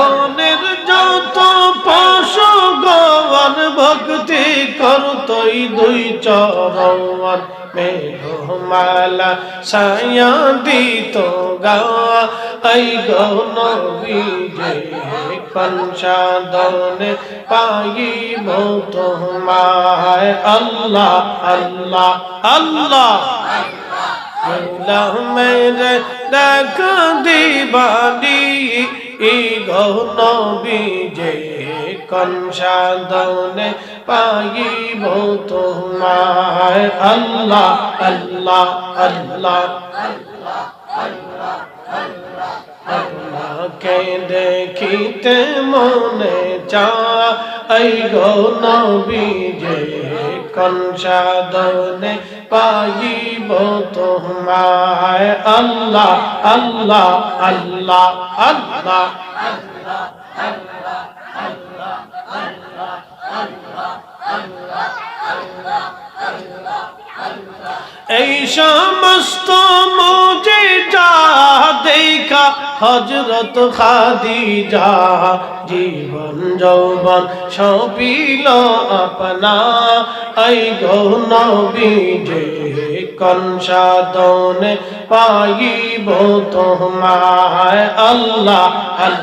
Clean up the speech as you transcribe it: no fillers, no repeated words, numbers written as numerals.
বনের যত পশু গণ ভক্তি করতই দুই চরণ মেঘমালা ছায়া দিত গা এই গো নবী যে কনসাদনে পাইব তোমায় আল্লাহ আল্লাহ আল্লাহ মেরে দেখ দিবানি গো নবী যে কনসাদনে পাইব তোমায় আল্লাহ আল্লাহ আল্লাহ আপনাকে দেখিতে মনে চাই গো নবী যে কনসাদনে পাইব তোমায় আল্লাহ আল্লাহ আল্লাহ আল্লাহ এই সমস্ত মুজিজা দেখা হযরত খাদিজা জীবন যৌবন সপিল আপনা এই গো নবী যে কনসাদনে পাইব তোমায় আল্লাহ আল্লাহ